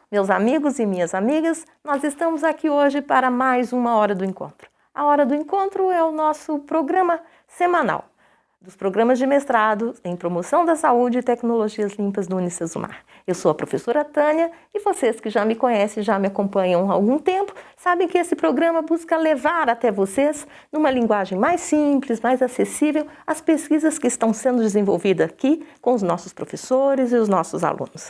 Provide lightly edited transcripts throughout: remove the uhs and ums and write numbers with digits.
meus amigos e minhas amigas, nós estamos aqui hoje para mais uma Hora do Encontro. A Hora do Encontro é o nosso programa semanal dos programas de mestrado em promoção da saúde e tecnologias limpas do Unicesumar. Eu sou a professora Tânia e vocês que já me conhecem, já me acompanham há algum tempo, sabem que esse programa busca levar até vocês, numa linguagem mais simples, mais acessível, as pesquisas que estão sendo desenvolvidas aqui com os nossos professores e os nossos alunos.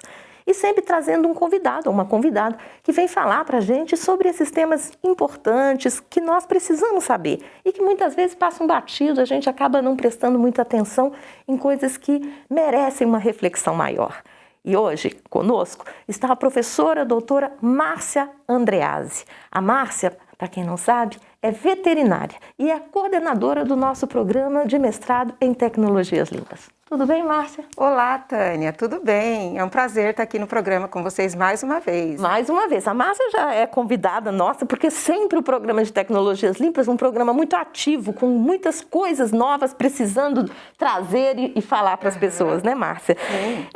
E sempre trazendo um convidado ou uma convidada que vem falar para a gente sobre esses temas importantes que nós precisamos saber e que muitas vezes passam batido, a gente acaba não prestando muita atenção em coisas que merecem uma reflexão maior. E hoje, conosco, está a professora doutora Márcia Andreazzi. A Márcia, para quem não sabe, é veterinária e é coordenadora do nosso programa de mestrado em tecnologias limpas. Tudo bem, Márcia? Olá, Tânia, tudo bem? É um prazer estar aqui no programa com vocês mais uma vez. Mais uma vez. A Márcia já é convidada nossa, porque sempre o programa de tecnologias limpas é um programa muito ativo, com muitas coisas novas precisando trazer e falar para as pessoas, né, Márcia? Sim.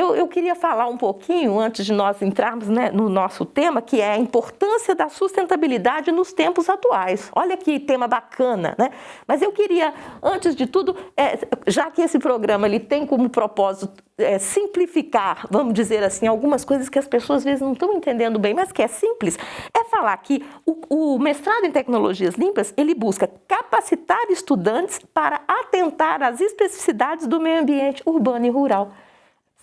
Eu queria falar um pouquinho, antes de nós entrarmos, né, no nosso tema, que é a importância da sustentabilidade nos tempos atuais. Olha que tema bacana, né? Mas eu queria, antes de tudo, já que esse programa ele tem como propósito simplificar, vamos dizer assim, algumas coisas que as pessoas às vezes não estão entendendo bem, mas que é simples, é falar que o mestrado em tecnologias limpas, ele busca capacitar estudantes para atentar às especificidades do meio ambiente urbano e rural.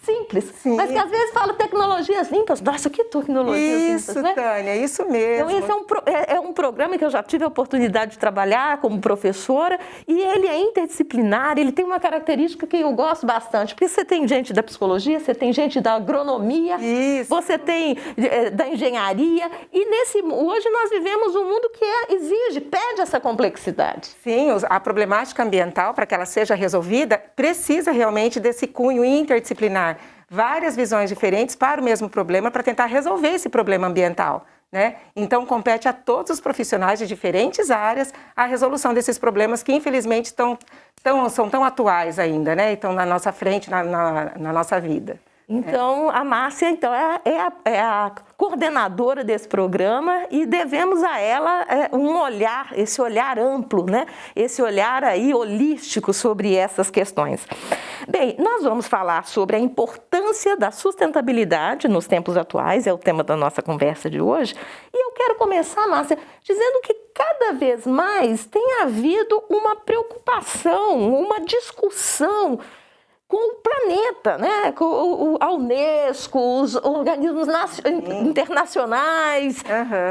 Simples, Sim. Mas que às vezes fala tecnologias limpas. Nossa, que tecnologias limpas, né? Isso, Tânia, isso mesmo. Então, esse é um programa que eu já tive a oportunidade de trabalhar como professora e ele é interdisciplinar, ele tem uma característica que eu gosto bastante, porque você tem gente da psicologia, você tem gente da agronomia, Isso. você tem da engenharia e hoje nós vivemos um mundo que pede essa complexidade. Sim, a problemática ambiental, para que ela seja resolvida, precisa realmente desse cunho interdisciplinar. Várias visões diferentes para o mesmo problema para tentar resolver esse problema ambiental, né? Então, compete a todos os profissionais de diferentes áreas a resolução desses problemas que, infelizmente, são tão atuais ainda, né? Estão na nossa frente, na nossa vida. Então, a Márcia é a coordenadora desse programa e devemos a ela um olhar, esse olhar amplo, né? Esse olhar aí holístico sobre essas questões. Bem, nós vamos falar sobre a importância da sustentabilidade nos tempos atuais, é o tema da nossa conversa de hoje. E eu quero começar, Márcia, dizendo que cada vez mais tem havido uma preocupação, uma discussão com o planeta, né? Com a Unesco, os organismos internacionais,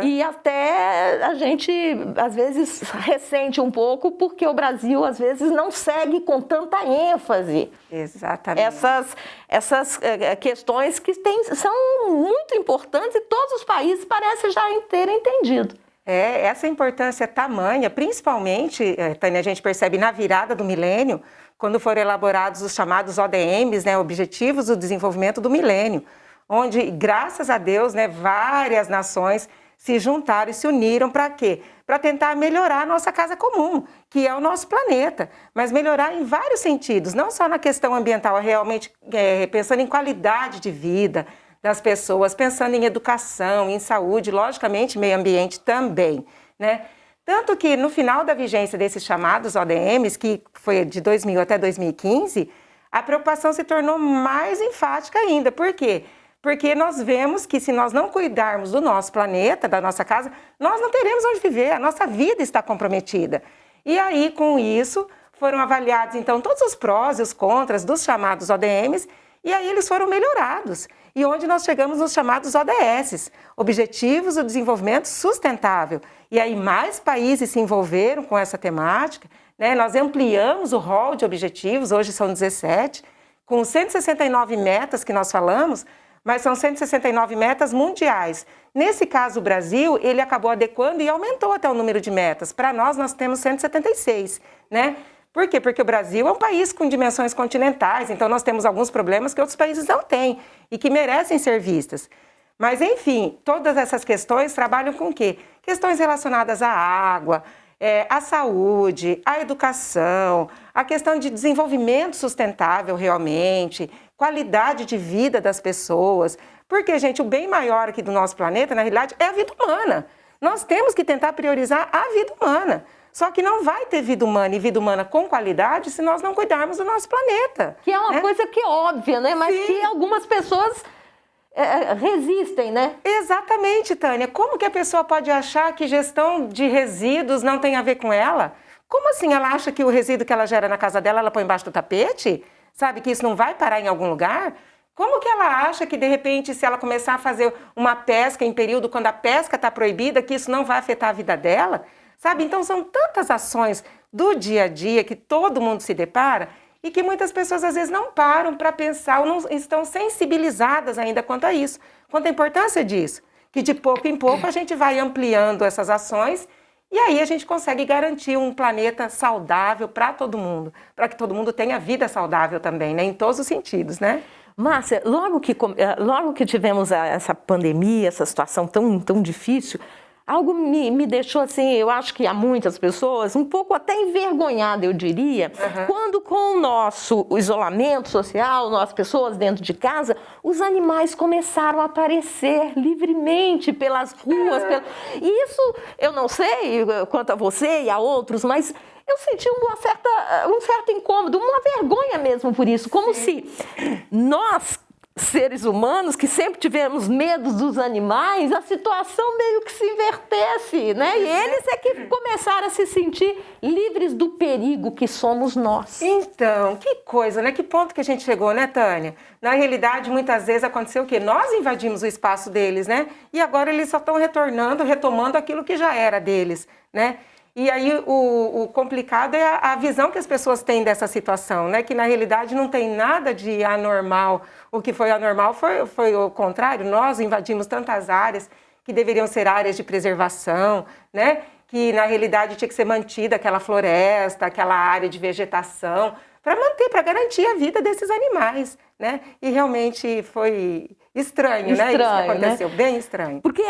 e até a gente às vezes ressente um pouco porque o Brasil às vezes não segue com tanta ênfase Exatamente. essas questões que são muito importantes e todos os países parecem já terem entendido. Essa importância é tamanha, principalmente, Tânia, a gente percebe na virada do milênio, quando foram elaborados os chamados ODMs, né, Objetivos do Desenvolvimento do Milênio, onde, graças a Deus, né, várias nações se juntaram e se uniram para quê? Para tentar melhorar a nossa casa comum, que é o nosso planeta, mas melhorar em vários sentidos, não só na questão ambiental, realmente pensando em qualidade de vida das pessoas, pensando em educação, em saúde, logicamente meio ambiente também, né? Tanto que no final da vigência desses chamados ODMs, que foi de 2000 até 2015, a preocupação se tornou mais enfática ainda. Por quê? Porque nós vemos que se nós não cuidarmos do nosso planeta, da nossa casa, nós não teremos onde viver, a nossa vida está comprometida. E aí, com isso, foram avaliados, então, todos os prós e os contras dos chamados ODMs, e aí eles foram melhorados. E onde nós chegamos nos chamados ODS, Objetivos do Desenvolvimento Sustentável. E aí mais países se envolveram com essa temática, né? Nós ampliamos o rol de objetivos, hoje são 17, com 169 metas que nós falamos, mas são 169 metas mundiais. Nesse caso, o Brasil, ele acabou adequando e aumentou até o número de metas. Para nós temos 176, né? Por quê? Porque o Brasil é um país com dimensões continentais, então nós temos alguns problemas que outros países não têm e que merecem ser vistas. Mas, enfim, todas essas questões trabalham com o quê? Questões relacionadas à água, à saúde, à educação, a questão de desenvolvimento sustentável realmente, qualidade de vida das pessoas. Porque, gente, o bem maior aqui do nosso planeta, na realidade, é a vida humana. Nós temos que tentar priorizar a vida humana. Só que não vai ter vida humana e vida humana com qualidade se nós não cuidarmos do nosso planeta. Que é uma coisa que é óbvia, né? Mas Sim. que algumas pessoas resistem, né? Exatamente, Tânia. Como que a pessoa pode achar que gestão de resíduos não tem a ver com ela? Como assim ela acha que o resíduo que ela gera na casa dela, ela põe embaixo do tapete? Sabe que isso não vai parar em algum lugar? Como que ela acha que, de repente, se ela começar a fazer uma pesca em período quando a pesca está proibida, que isso não vai afetar a vida dela? Sabe? Então, são tantas ações do dia a dia que todo mundo se depara e que muitas pessoas, às vezes, não param para pensar ou não estão sensibilizadas ainda quanto a isso, quanto à importância disso. Que, de pouco em pouco, a gente vai ampliando essas ações e aí a gente consegue garantir um planeta saudável para todo mundo, para que todo mundo tenha vida saudável também, né? Em todos os sentidos, né? Márcia, logo que tivemos essa pandemia, essa situação tão difícil, algo me deixou assim, eu acho que há muitas pessoas, um pouco até envergonhada, eu diria, quando com o nosso isolamento social, nós pessoas dentro de casa, os animais começaram a aparecer livremente pelas ruas. E isso, eu não sei quanto a você e a outros, mas eu senti um certo incômodo, uma vergonha mesmo por isso, como se nós, seres humanos, que sempre tivemos medo dos animais, a situação meio que se invertesse, né? E eles é que começaram a se sentir livres do perigo que somos nós. Então, que coisa, né? Que ponto que a gente chegou, né, Tânia? Na realidade, muitas vezes aconteceu o quê? Nós invadimos o espaço deles, né? E agora eles só estão retomando aquilo que já era deles, né? E aí o complicado é a visão que as pessoas têm dessa situação, né? Que na realidade não tem nada de anormal. O que foi anormal foi o contrário. Nós invadimos tantas áreas que deveriam ser áreas de preservação, né? Que na realidade tinha que ser mantida aquela floresta, aquela área de vegetação, para garantir a vida desses animais, né? E realmente foi estranho, né? Isso que aconteceu, né? Bem estranho. Porque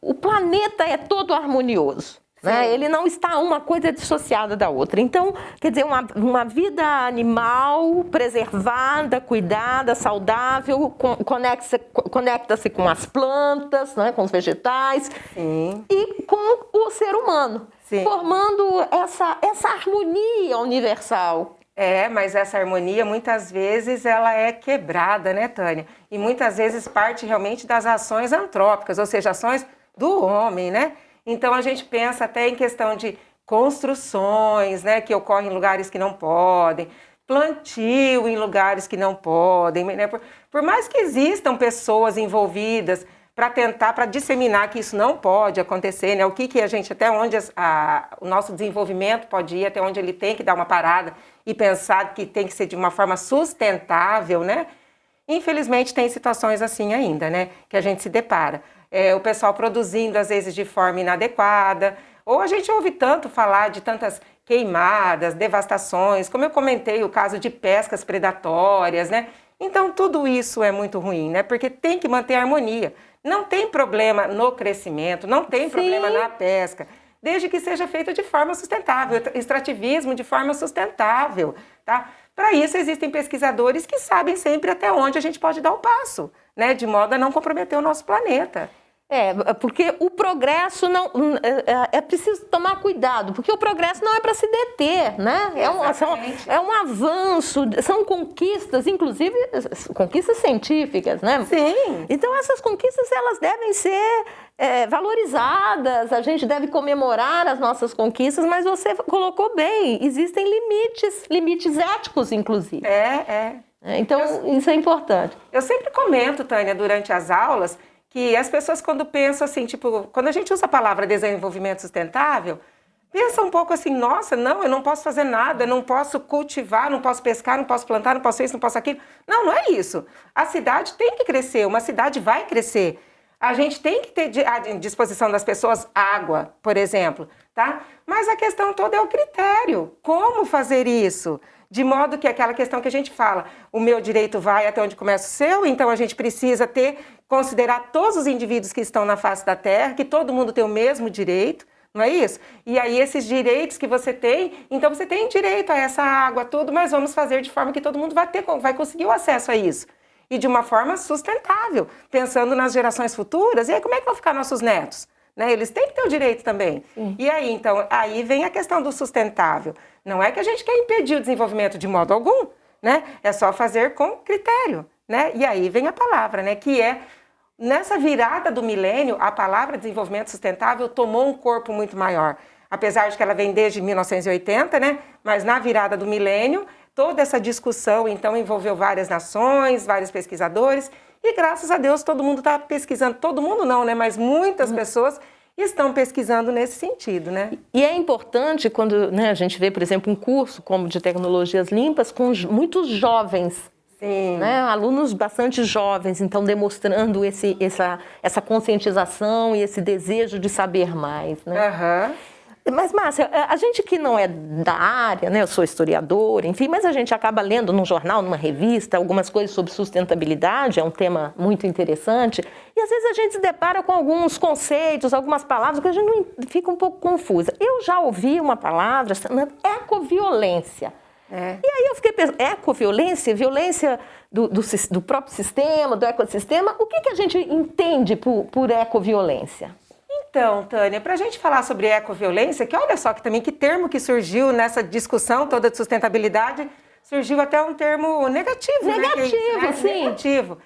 o planeta é todo harmonioso, né? Ele não está uma coisa dissociada da outra. Então, quer dizer, uma vida animal preservada, cuidada, saudável, conecta-se com as plantas, né? Com os vegetais. Sim. E com o ser humano. Sim. Formando essa harmonia universal. Mas essa harmonia, muitas vezes, ela é quebrada, né, Tânia? E muitas vezes parte realmente das ações antrópicas, ou seja, ações do homem, né? Então, a gente pensa até em questão de construções, né, que ocorrem em lugares que não podem, plantio em lugares que não podem, né? Por mais que existam pessoas envolvidas para disseminar que isso não pode acontecer, né? O que a gente, até onde o nosso desenvolvimento pode ir, até onde ele tem que dar uma parada e pensar que tem que ser de uma forma sustentável, né? Infelizmente tem situações assim ainda, né? Que a gente se depara. O pessoal produzindo às vezes de forma inadequada, ou a gente ouve tanto falar de tantas queimadas, devastações, como eu comentei o caso de pescas predatórias, né? Então tudo isso é muito ruim, né? Porque tem que manter a harmonia. Não tem problema no crescimento, não tem problema na pesca, desde que seja feito de forma sustentável, extrativismo de forma sustentável, tá? Para isso existem pesquisadores que sabem sempre até onde a gente pode dar o passo, né? De modo a não comprometer o nosso planeta. Porque o progresso não é preciso tomar cuidado, porque o progresso não é para se deter, né? É um avanço, são conquistas, inclusive conquistas científicas, né? Sim. Então essas conquistas elas devem ser valorizadas, a gente deve comemorar as nossas conquistas, mas você colocou bem, existem limites éticos, inclusive. Então isso é importante. Eu sempre comento, Tânia, durante as aulas, que as pessoas quando pensam assim, tipo, quando a gente usa a palavra desenvolvimento sustentável, pensa um pouco assim, nossa, não, eu não posso fazer nada, eu não posso cultivar, não posso pescar, não posso plantar, não posso isso, não posso aquilo. Não é isso. A cidade tem que crescer, uma cidade vai crescer. A gente tem que ter à disposição das pessoas água, por exemplo, tá? Mas a questão toda é o critério. Como fazer isso? De modo que aquela questão que a gente fala, o meu direito vai até onde começa o seu, então a gente precisa considerar todos os indivíduos que estão na face da Terra, que todo mundo tem o mesmo direito, não é isso? E aí esses direitos que você tem, então você tem direito a essa água, tudo, mas vamos fazer de forma que todo mundo vai conseguir o acesso a isso. E de uma forma sustentável, pensando nas gerações futuras, e aí como é que vão ficar nossos netos? Né? Eles têm que ter o direito também. Sim. E aí, então, aí vem a questão do sustentável. Não é que a gente quer impedir o desenvolvimento de modo algum, né? É só fazer com critério, né? E aí vem a palavra, né? Que é, nessa virada do milênio, a palavra desenvolvimento sustentável tomou um corpo muito maior. Apesar de que ela vem desde 1980, né? Mas na virada do milênio, toda essa discussão, então, envolveu várias nações, vários pesquisadores, e graças a Deus todo mundo está pesquisando, todo mundo não, né? Mas muitas pessoas estão pesquisando nesse sentido, né? E é importante quando, né, a gente vê, por exemplo, um curso como de tecnologias limpas com muitos jovens. Sim. Né, alunos bastante jovens, então demonstrando essa conscientização e esse desejo de saber mais, né? Uhum. Mas, Márcia, a gente que não é da área, né, eu sou historiadora, enfim, mas a gente acaba lendo num jornal, numa revista, algumas coisas sobre sustentabilidade, é um tema muito interessante, e às vezes a gente se depara com alguns conceitos, algumas palavras que a gente não, fica um pouco confusa. Eu já ouvi uma palavra chamada ecoviolência. É. E aí eu fiquei pensando, ecoviolência, violência do próprio sistema, do ecossistema, o que a gente entende por ecoviolência? Então, Tânia, para a gente falar sobre ecoviolência, que olha só que também que termo que surgiu nessa discussão toda de sustentabilidade, surgiu até um termo negativo. Negativo, né? Sim. Negativo.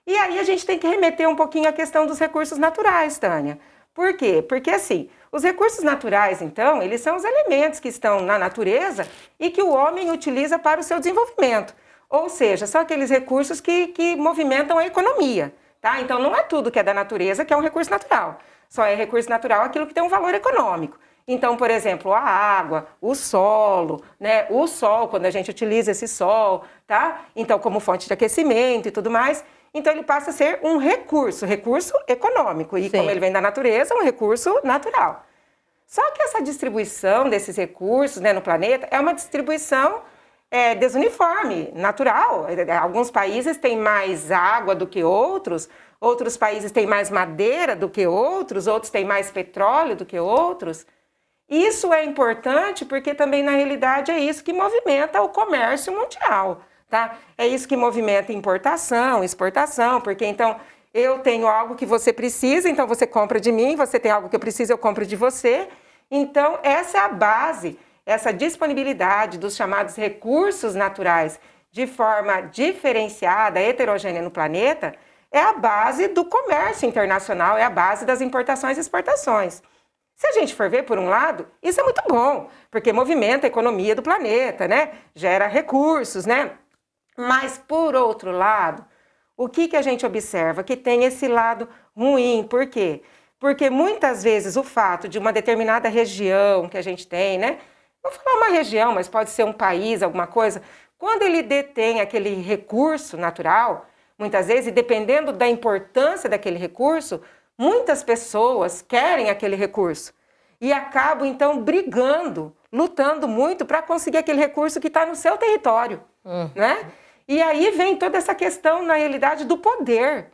E aí a gente tem que remeter um pouquinho à questão dos recursos naturais, Tânia. Por quê? Porque assim, os recursos naturais, então, eles são os elementos que estão na natureza e que o homem utiliza para o seu desenvolvimento. Ou seja, são aqueles recursos que movimentam a economia, tá? Então não é tudo que é da natureza que é um recurso natural. Só é recurso natural aquilo que tem um valor econômico. Então, por exemplo, a água, o solo, né? O sol, quando a gente utiliza esse sol, tá? Então, como fonte de aquecimento e tudo mais, então ele passa a ser um recurso econômico. E Sim. Como ele vem da natureza, um recurso natural. Só que essa distribuição desses recursos, né, no planeta é uma distribuição desuniforme, natural. Alguns países têm mais água do que outros países têm mais madeira do que outros têm mais petróleo do que outros. Isso é importante porque também, na realidade, é isso que movimenta o comércio mundial, tá? É isso que movimenta importação, exportação, porque então eu tenho algo que você precisa, então você compra de mim, você tem algo que eu preciso, eu compro de você. Então, essa é a base, essa disponibilidade dos chamados recursos naturais de forma diferenciada, heterogênea no planeta, é a base do comércio internacional, é a base das importações e exportações. Se a gente for ver por um lado, isso é muito bom, porque movimenta a economia do planeta, né? Gera recursos, né? Mas, por outro lado, o que a gente observa? Que tem esse lado ruim. Por quê? Porque muitas vezes o fato de uma determinada região que a gente tem, né? Vou falar uma região, mas pode ser um país, alguma coisa. Quando ele detém aquele recurso natural, muitas vezes, dependendo da importância daquele recurso, muitas pessoas querem aquele recurso e acabam, então, brigando, lutando muito para conseguir aquele recurso que está no seu território, né? E aí vem toda essa questão, na realidade, do poder.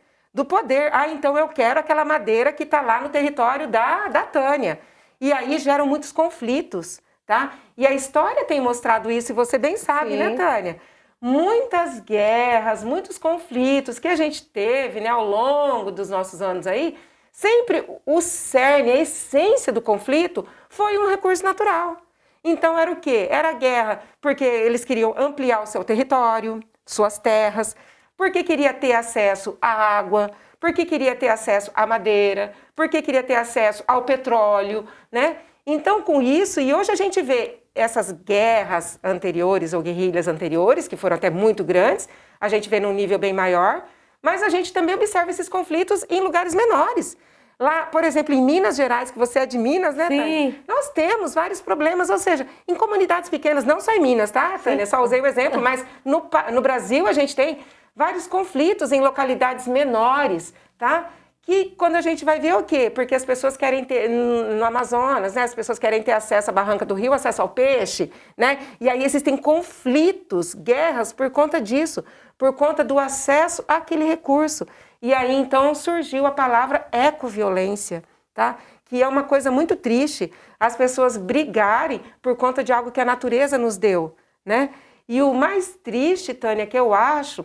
Ah, então eu quero aquela madeira que está lá no território da Tânia. E aí geram muitos conflitos, tá? E a história tem mostrado isso, e você bem sabe, Sim. né, Tânia? Muitas guerras, muitos conflitos que a gente teve, né, ao longo dos nossos anos aí, sempre o cerne, a essência do conflito foi um recurso natural. Então era o quê? Era a guerra porque eles queriam ampliar o seu território, suas terras, porque queria ter acesso à água, porque queria ter acesso à madeira, porque queria ter acesso ao petróleo, né? Então com isso, e hoje a gente vê essas guerras anteriores ou guerrilhas anteriores, que foram até muito grandes, a gente vê num nível bem maior, mas a gente também observa esses conflitos em lugares menores. Lá, por exemplo, em Minas Gerais, que você é de Minas, né, Tânia? Nós temos vários problemas, ou seja, em comunidades pequenas, não só em Minas, tá, Tânia? Só usei o exemplo, mas no Brasil a gente tem vários conflitos em localidades menores, tá? Que quando a gente vai ver o quê? Porque as pessoas querem ter, no Amazonas, né? As pessoas querem ter acesso à barranca do rio, acesso ao peixe, né? E aí existem conflitos, guerras por conta disso, por conta do acesso àquele recurso. E aí então surgiu a palavra ecoviolência, tá? que é uma coisa muito triste as pessoas brigarem por conta de algo que a natureza nos deu, né? E o mais triste, Tânia, que eu acho,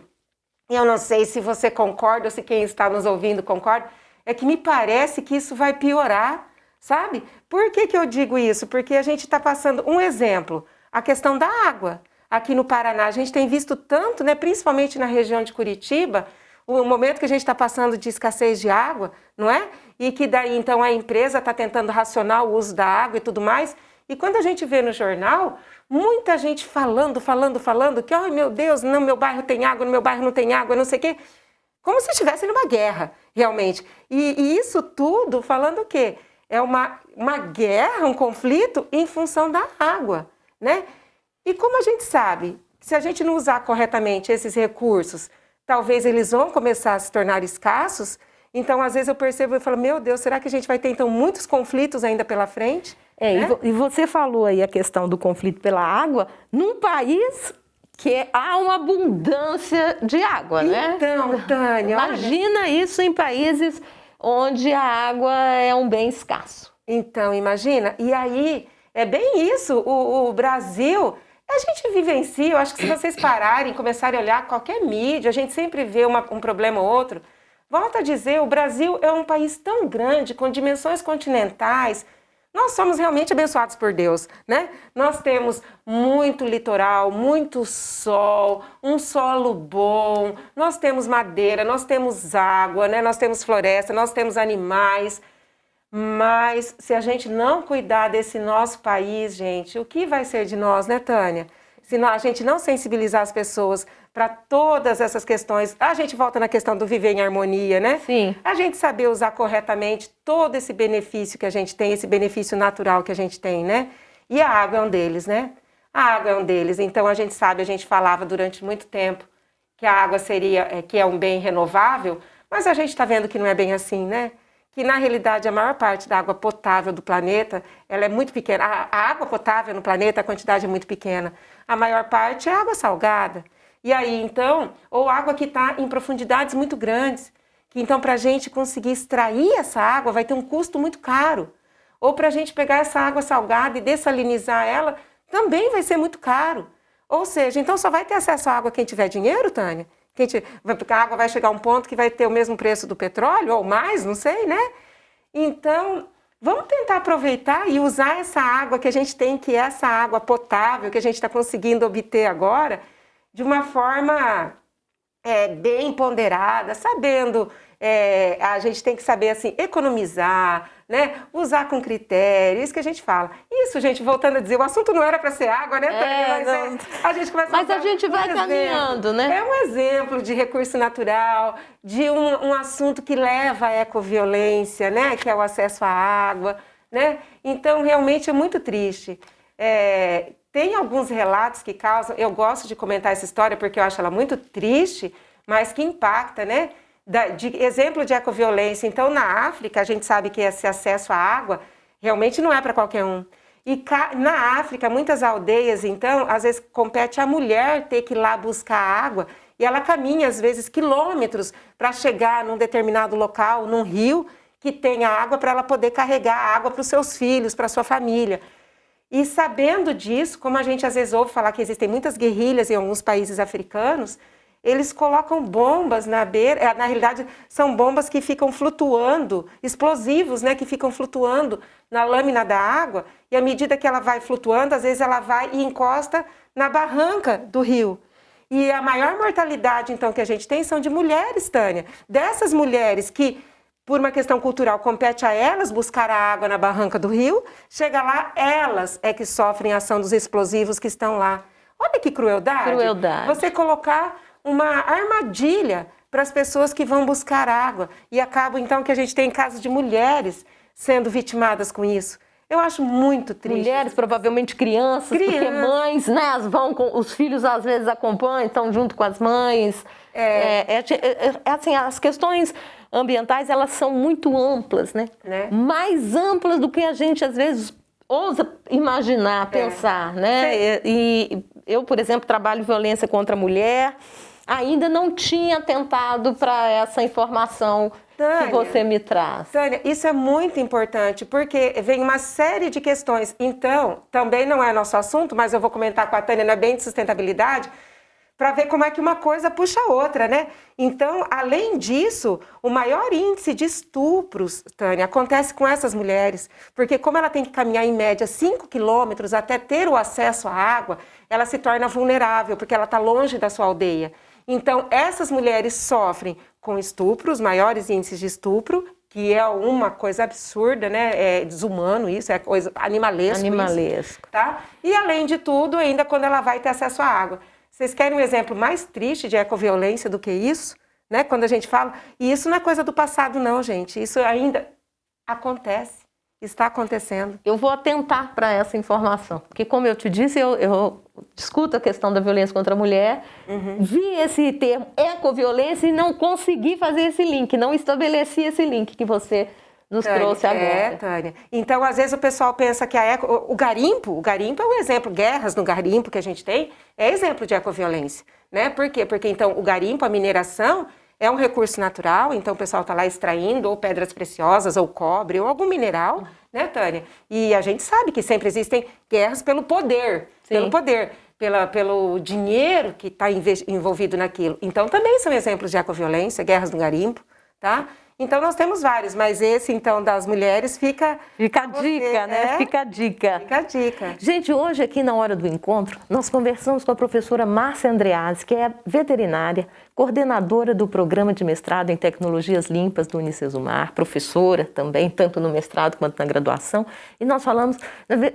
e eu não sei se você concorda ou se quem está nos ouvindo concorda, é que me parece que isso vai piorar, sabe? Por que eu digo isso? Porque a gente está passando um exemplo, a questão da água. Aqui no Paraná, a gente tem visto tanto, né, principalmente na região de Curitiba, o momento que a gente está passando de escassez de água, não é? E que daí, então, a empresa está tentando racionar o uso da água e tudo mais. E quando a gente vê no jornal, muita gente falando que, ai meu Deus, no meu bairro tem água, no meu bairro não tem água, não sei o quê. Como se estivesse numa guerra, realmente. E isso tudo falando o quê? É uma guerra, um conflito em função da água, né? E como a gente sabe, se a gente não usar corretamente esses recursos, talvez eles vão começar a se tornar escassos. Então, às vezes eu percebo e falo, meu Deus, será que a gente vai ter, então, muitos conflitos ainda pela frente? Né? E você falou aí a questão do conflito pela água, num país que há uma abundância de água, né? Então, Tânia, imagina isso em países onde a água é um bem escasso. Então, imagina. E aí, é bem isso. O Brasil, a gente vivencia, eu acho que se vocês pararem, começarem a olhar qualquer mídia, a gente sempre vê um problema ou outro. Volto a dizer, o Brasil é um país tão grande, com dimensões continentais. Nós somos realmente abençoados por Deus, né? Nós temos muito litoral, muito sol, um solo bom, nós temos madeira, nós temos água, né? Nós temos floresta, nós temos animais. Mas se a gente não cuidar desse nosso país, gente, o que vai ser de nós, né, Tânia? Se a gente não sensibilizar as pessoas para todas essas questões, a gente volta na questão do viver em harmonia, né? Sim. A gente saber usar corretamente todo esse benefício que a gente tem, esse benefício natural que a gente tem, né? E a água é um deles, né? A água é um deles. Então a gente sabe, a gente falava durante muito tempo que a água que é um bem renovável, mas a gente está vendo que não é bem assim, né? Que na realidade a maior parte da água potável do planeta, ela é muito pequena. A água potável no planeta, a quantidade é muito pequena. A maior parte é água salgada. E aí, então, ou água que está em profundidades muito grandes, que então para a gente conseguir extrair essa água vai ter um custo muito caro. Ou para a gente pegar essa água salgada e dessalinizar ela, também vai ser muito caro. Ou seja, então só vai ter acesso à água quem tiver dinheiro, Tânia? Porque a água vai chegar a um ponto que vai ter o mesmo preço do petróleo, ou mais, não sei, né? Então, vamos tentar aproveitar e usar essa água que a gente tem, que é essa água potável que a gente está conseguindo obter agora, de uma forma bem ponderada, sabendo, a gente tem que saber, assim, economizar, né? Usar com critério, isso que a gente fala. Isso, gente, voltando a dizer, o assunto não era para ser água, né, Tânia? A gente começa mas a gente vai caminhando, né? É um exemplo de recurso natural, de um assunto que leva à ecoviolência, né? Que é o acesso à água, né? Então, realmente é muito triste. Tem alguns relatos que causam, eu gosto de comentar essa história porque eu acho ela muito triste, mas que impacta, né? De exemplo de ecoviolência. Então, na África, a gente sabe que esse acesso à água realmente não é para qualquer um. E na África, muitas aldeias, então, às vezes compete a mulher ter que ir lá buscar água e ela caminha, às vezes, quilômetros para chegar num determinado local, num rio, que tenha água para ela poder carregar água para os seus filhos, para a sua família. E sabendo disso, como a gente às vezes ouve falar que existem muitas guerrilhas em alguns países africanos, eles colocam bombas na beira, na realidade são bombas que ficam flutuando, explosivos, né, que ficam flutuando na lâmina da água, e à medida que ela vai flutuando, às vezes ela vai e encosta na barranca do rio. E a maior mortalidade, então, que a gente tem são de mulheres, Tânia. Dessas mulheres que, por uma questão cultural, compete a elas buscar a água na barranca do rio, chega lá, elas é que sofrem a ação dos explosivos que estão lá. Olha que crueldade. Você colocar uma armadilha para as pessoas que vão buscar água. E acaba, então, que a gente tem casos de mulheres sendo vitimadas com isso. Eu acho muito triste. Mulheres, provavelmente crianças, porque mães, né, os filhos às vezes acompanham, estão junto com as mães. Assim, as questões ambientais, elas são muito amplas, né? Mais amplas do que a gente, às vezes, ousa imaginar, pensar, né? E eu, por exemplo, trabalho violência contra a mulher, ainda não tinha atentado para essa informação Tânia, que você me traz. Tânia, isso é muito importante, porque vem uma série de questões. Então, também não é nosso assunto, mas eu vou comentar com a Tânia, não é bem de sustentabilidade, para ver como é que uma coisa puxa a outra, né? Então, além disso, o maior índice de estupros, Tânia, acontece com essas mulheres, porque como ela tem que caminhar em média 5 quilômetros até ter o acesso à água, ela se torna vulnerável, porque ela está longe da sua aldeia. Então, essas mulheres sofrem com estupros, maiores índices de estupro, que é uma coisa absurda, né? É desumano isso, é coisa animalesco. Animalesco. Isso, tá? E além de tudo, ainda quando ela vai ter acesso à água. Vocês querem um exemplo mais triste de ecoviolência do que isso? Né? Quando a gente fala... E isso não é coisa do passado, não, gente. Isso ainda acontece. Está acontecendo. Eu vou atentar para essa informação, porque como eu te disse, eu discuto a questão da violência contra a mulher, vi esse termo ecoviolência e não consegui fazer esse link, não estabeleci esse link que você nos trouxe agora. Tânia. Então, às vezes o pessoal pensa que o garimpo é um exemplo, guerras no garimpo que a gente tem, é exemplo de ecoviolência, né? Por quê? Porque então o garimpo, a mineração, é um recurso natural, então o pessoal está lá extraindo ou pedras preciosas, ou cobre, ou algum mineral, né, Tânia? E a gente sabe que sempre existem guerras pelo poder, pelo dinheiro que está envolvido naquilo. Então também são exemplos de ecoviolência, guerras no garimpo, tá? Então nós temos vários, mas esse então das mulheres fica a dica, né? Fica a dica. Fica a dica. Gente, hoje aqui na Hora do Encontro, nós conversamos com a professora Márcia Andreazzi, que é veterinária, coordenadora do programa de mestrado em Tecnologias Limpas do Unicesumar, professora também, tanto no mestrado quanto na graduação. E nós falamos,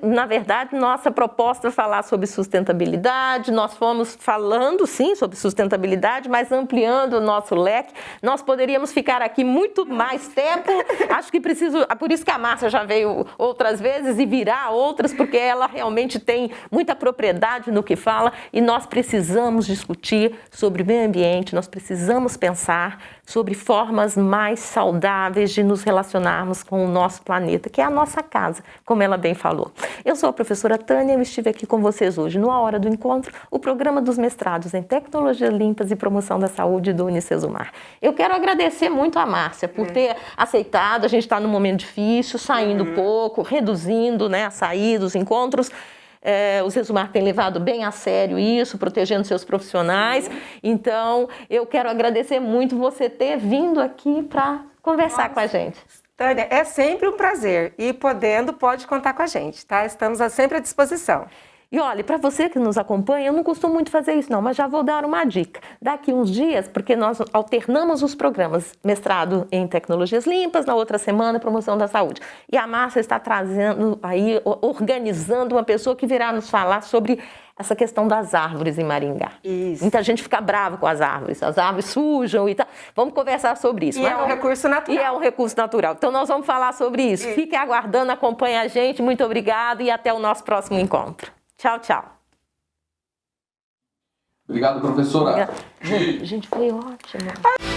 na verdade, nossa proposta é falar sobre sustentabilidade, nós fomos falando, sim, sobre sustentabilidade, mas ampliando o nosso leque. Nós poderíamos ficar aqui muito mais tempo, acho que preciso, por isso que a Márcia já veio outras vezes e virá outras, porque ela realmente tem muita propriedade no que fala e nós precisamos discutir sobre meio ambiente, nós precisamos pensar sobre formas mais saudáveis de nos relacionarmos com o nosso planeta, que é a nossa casa, como ela bem falou. Eu sou a professora Tânia, eu estive aqui com vocês hoje no A Hora do Encontro, o programa dos mestrados em Tecnologias Limpas e Promoção da Saúde do Unicesumar. Eu quero agradecer muito a Márcia por ter aceitado, a gente está num momento difícil, saindo pouco, reduzindo, né, a sair dos encontros. O Unicesumar tem levado bem a sério isso, protegendo seus profissionais. Então, eu quero agradecer muito você ter vindo aqui para conversar com a gente. Tânia, é sempre um prazer e pode contar com a gente, tá? Estamos sempre à disposição. E olha, para você que nos acompanha, eu não costumo muito fazer isso não, mas já vou dar uma dica. Daqui uns dias, porque nós alternamos os programas, mestrado em Tecnologias Limpas, na outra semana, Promoção da Saúde. E a Márcia está trazendo aí, organizando uma pessoa que virá nos falar sobre essa questão das árvores em Maringá. Isso. Muita gente fica brava com as árvores sujam e tal. Vamos conversar sobre isso. E é um recurso natural. E é um recurso natural. Então nós vamos falar sobre isso. Fiquem aguardando, acompanhe a gente. Muito obrigada e até o nosso próximo encontro. Tchau, tchau. Obrigado, professora. Gente, foi ótimo.